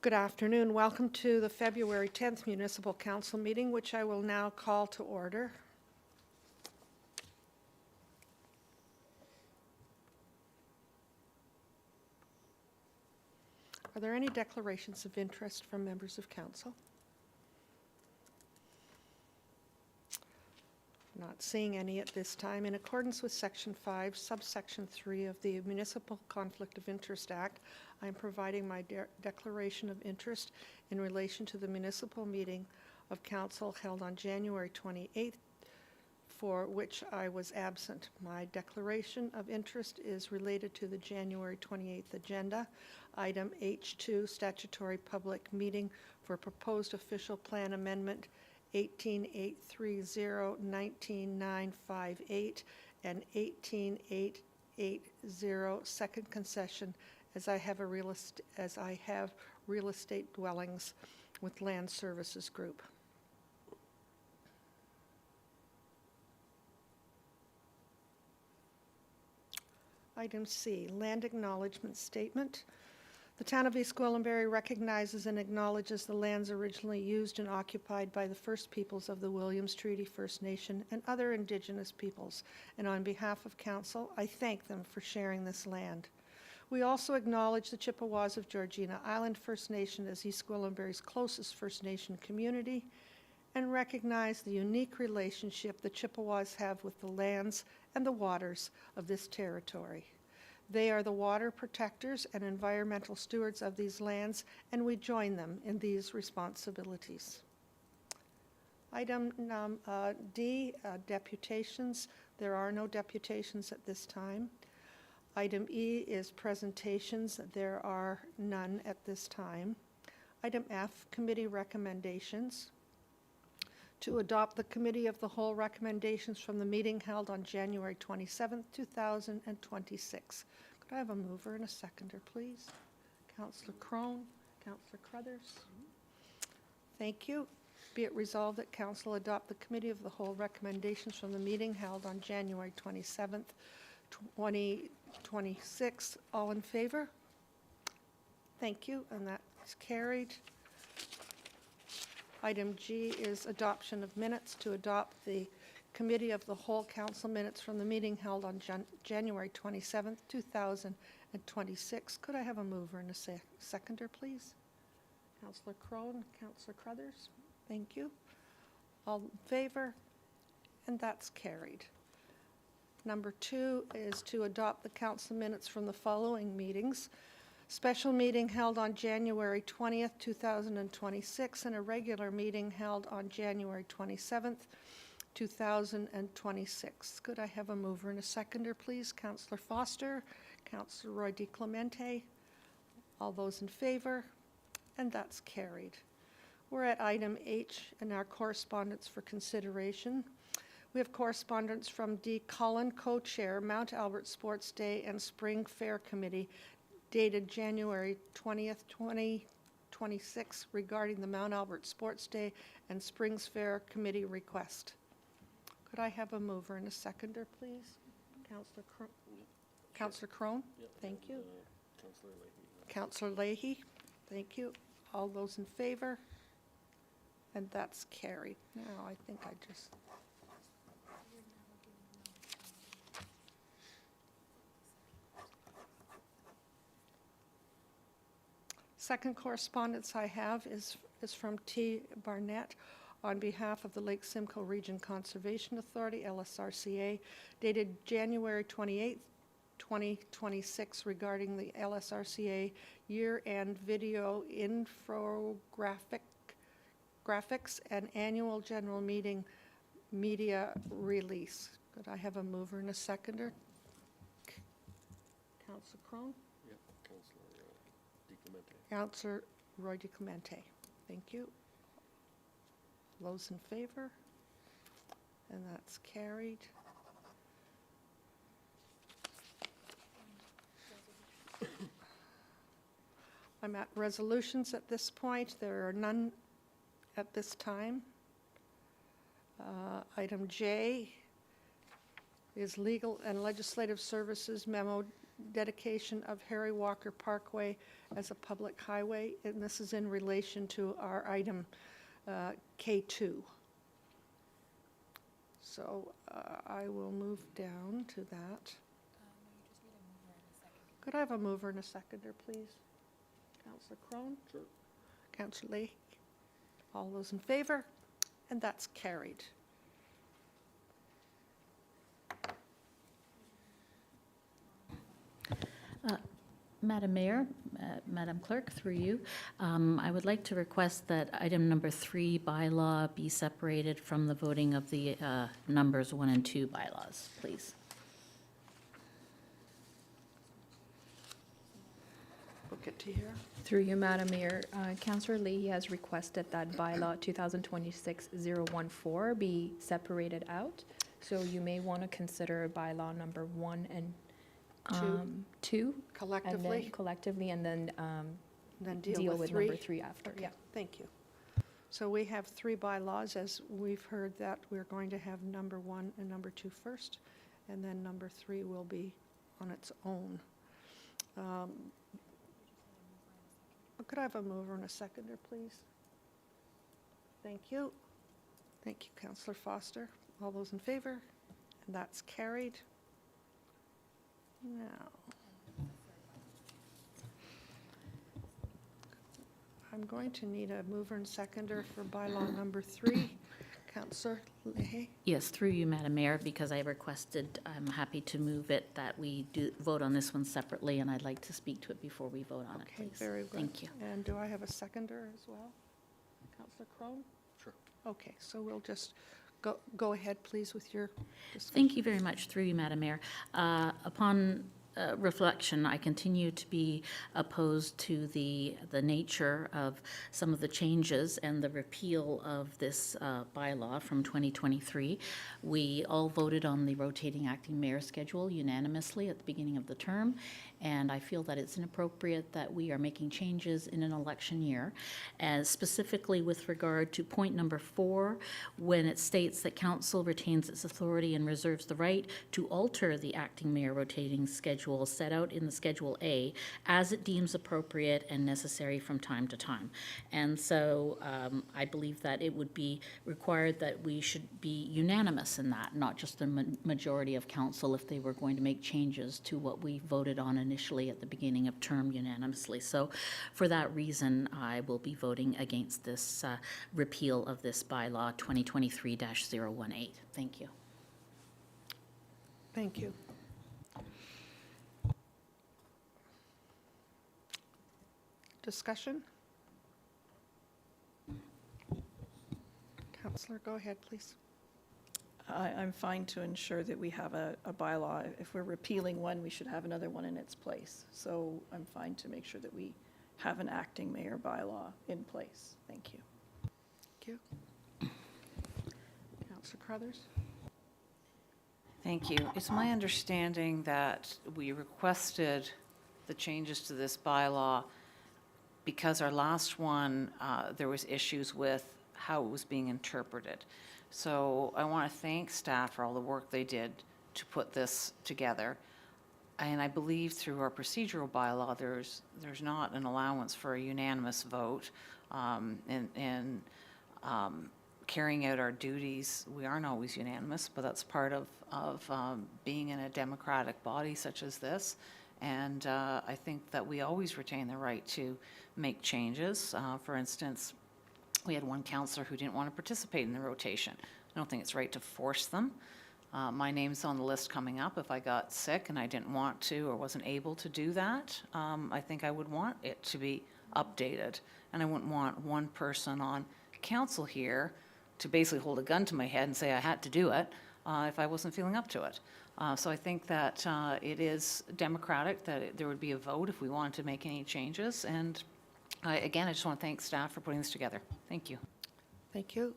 Good afternoon. Welcome to the February 10th Municipal Council meeting, which I will now call to order. Are there any declarations of interest from members of council? Not seeing any at this time. In accordance with Section 5, Subsection 3 of the Municipal Conflict of Interest Act, I am providing my declaration of interest in relation to the municipal meeting of council held on January 28th, for which I was absent. My declaration of interest is related to the January 28th agenda, item H2, statutory public meeting for proposed official plan amendment 18830, 19958, and 18880 second concession as I have real estate dwellings with Land Services Group. Item C, land acknowledgement statement. The town of East Gwillimbury recognizes and acknowledges the lands originally used and occupied by the First Peoples of the Williams Treaty First Nation and other Indigenous peoples, and on behalf of council, I thank them for sharing this land. We also acknowledge the Chippewas of Georgina Island First Nation as East Gwillimbury's closest First Nation community, and recognize the unique relationship the Chippewas have with the lands and the waters of this territory. They are the water protectors and environmental stewards of these lands, and we join them in these responsibilities. Item D, deputations. There are no deputations at this time. Item E is presentations. There are none at this time. Item F, committee recommendations. To adopt the Committee of the Whole recommendations from the meeting held on January 27, 2026. Could I have a mover and a seconder, please? Councillor Crone, Councillor Crothers. Thank you. Be it resolved that Council adopt the Committee of the Whole recommendations from the meeting held on January 27, 2026. All in favor? Thank you, and that's carried. Item G is adoption of minutes. To adopt the Committee of the Whole Council minutes from the meeting held on January 27, 2026. Could I have a mover and a seconder, please? Councillor Crone, Councillor Crothers. Thank you. All in favor? And that's carried. Number 2 is to adopt the council minutes from the following meetings. Special meeting held on January 20th, 2026, and a regular meeting held on January 27th, 2026. Could I have a mover and a seconder, please? Councillor Foster, Councillor Roy DeClemente. All those in favor? And that's carried. We're at item H in our correspondence for consideration. We have correspondence from D. Cullen, co-chair, Mount Albert Sports Day and Spring Fair Committee, dated January 20th, 2026, regarding the Mount Albert Sports Day and Springs Fair Committee request. Could I have a mover and a seconder, please? Councillor Crone? Yep. Thank you. Councillor Leahy. Councillor Leahy? Thank you. All those in favor? And that's carried. Now, I think I just... Second correspondence I have is from T. Barnett on behalf of the Lake Simcoe Region Conservation Authority, LSRCA, dated January 28, 2026, regarding the LSRCA year-end video graphics and annual general meeting media release. Could I have a mover and a seconder? Councillor Crone? Yep. Councillor DeClemente. Councillor Roy DeClemente. Thank you. Those in favor? And that's carried. I'm at resolutions at this point. There are none at this time. Item J is legal and legislative services memo dedication of Harry Walker Parkway as a public highway, and this is in relation to our item K2. So I will move down to that. Could I have a mover and a seconder, please? Councillor Crone? Sure. Councillor Leahy? All those in favor? And that's carried. Madam Mayor, Madam Clerk, through you, I would like to request that item number 3 bylaw be separated from the voting of the numbers 1 and 2 bylaws, please. Book it to here. Through you, Madam Mayor, Councillor Leahy has requested that bylaw 2026-014 be separated out. So you may want to consider bylaw number 1 and 2 Collectively, collectively, and then then deal with three. number 3 after. Okay, Yeah. thank you. So we have 3 bylaws, as we've heard that we're going to have number 1 and number 2 first, and then number 3 will be on its own. Could I have a mover and a seconder, please? Thank you. Thank you, Councillor Foster. All those in favor? And that's carried. Now, I'm going to need a mover and seconder for bylaw number 3. Councillor Leahy? Yes, through you, Madam Mayor, because I requested, I'm happy to move it, that we do vote on this one separately, and I'd like to speak to it before we vote on it, Okay, please. very good. Thank you. And do I have a seconder as well? Councillor Crone? Sure. Okay, so we'll just go ahead, please, with your discussion. Thank you very much, through you, Madam Mayor. Upon reflection, I continue to be opposed to the nature of some of the changes and the repeal of this bylaw from 2023. We all voted on the rotating acting mayor schedule unanimously at the beginning of the term, and I feel that it's inappropriate that we are making changes in an election year, as specifically with regard to point number 4, when it states that council retains its authority and reserves the right to alter the acting mayor rotating schedule set out in the Schedule A as it deems appropriate and necessary from time to time. And so I believe that it would be required that we should be unanimous in that, not just the majority of council if they were going to make changes to what we voted on initially at the beginning of term unanimously. So for that reason, I will be voting against this repeal of this bylaw 2023-018. Thank you. Thank you. Discussion? Councillor, go ahead, please. I'm fine to ensure that we have a bylaw. If we're repealing one, we should have another one in its place. So I'm fine to make sure that we have an acting mayor bylaw in place. Thank you. Thank you. Councillor Crothers? Thank you. It's my understanding that we requested the changes to this bylaw because our last one, there was issues with how it was being interpreted. So I want to thank staff for all the work they did to put this together. And I believe through our procedural bylaw, there's not an allowance for a unanimous vote. And carrying out our duties, we aren't always unanimous, but that's part of being in a democratic body such as this. And I think that we always retain the right to make changes. For instance, we had one councillor who didn't want to participate in the rotation. I don't think it's right to force them. My name's on the list coming up. If I got sick and I didn't want to or wasn't able to do that, I think I would want it to be updated. And I wouldn't want one person on council here to basically hold a gun to my head and say I had to do it if I wasn't feeling up to it. So I think that it is democratic, that there would be a vote if we wanted to make any changes. And again, I just want to thank staff for putting this together. Thank you. Thank you.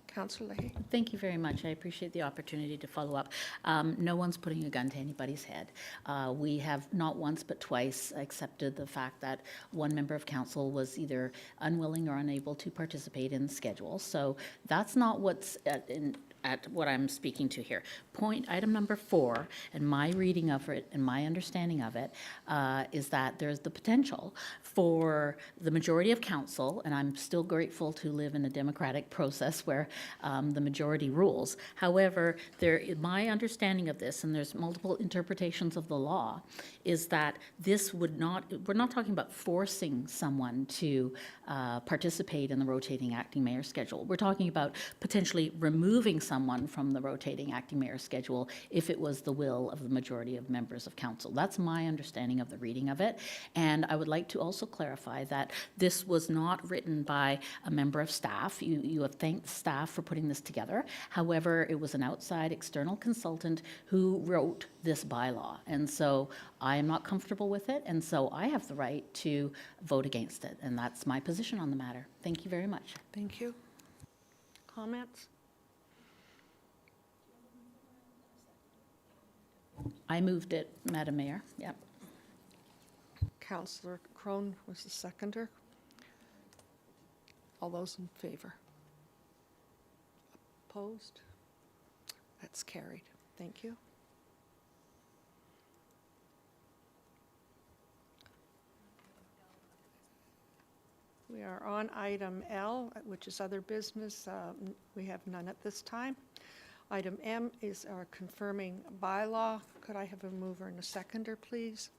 Councillor Leahy? Thank you very much. I appreciate the opportunity to follow up. No one's putting a gun to anybody's head. We have not once but twice accepted the fact that one member of council was either unwilling or unable to participate in the schedule. So that's not what's at what I'm speaking to here. Item number 4, and my reading of it and my understanding of it, is that there's the potential for the majority of council, and I'm still grateful to live in a democratic process where the majority rules. However, my understanding of this, and there's multiple interpretations of the law, is that this would not, we're not talking about forcing someone to participate in the rotating acting mayor schedule. We're talking about potentially removing someone from the rotating acting mayor schedule if it was the will of the majority of members of council. That's my understanding of the reading of it. And I would like to also clarify that this was not written by a member of staff. You have thanked staff for putting this together. However, it was an outside external consultant who wrote this bylaw. And so I am not comfortable with it, and so I have the right to vote against it. And that's my position on the matter. Thank you very much. Thank you. Comments? I moved it, Madam Mayor. Yep. Councillor Crone was the seconder. All those in favor? Opposed? That's carried. Thank you. We are on item L, which is other business. We have none at this time. Item M is our confirming bylaw. Could I have a mover and a seconder, please?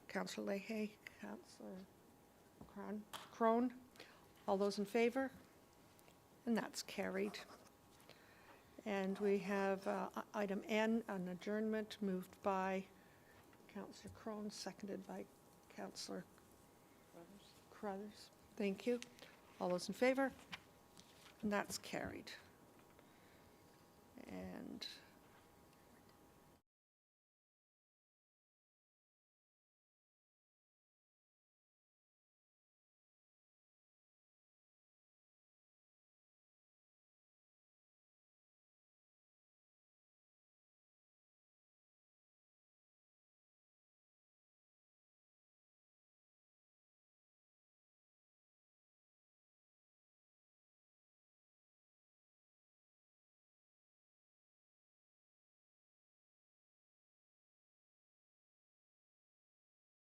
Councillor Leahy, Councillor Crone. All those in favor? And that's carried. And we have item N, an adjournment moved by Councillor Crone, seconded by Councillor Crothers. Thank you. All those in favor? And that's carried. And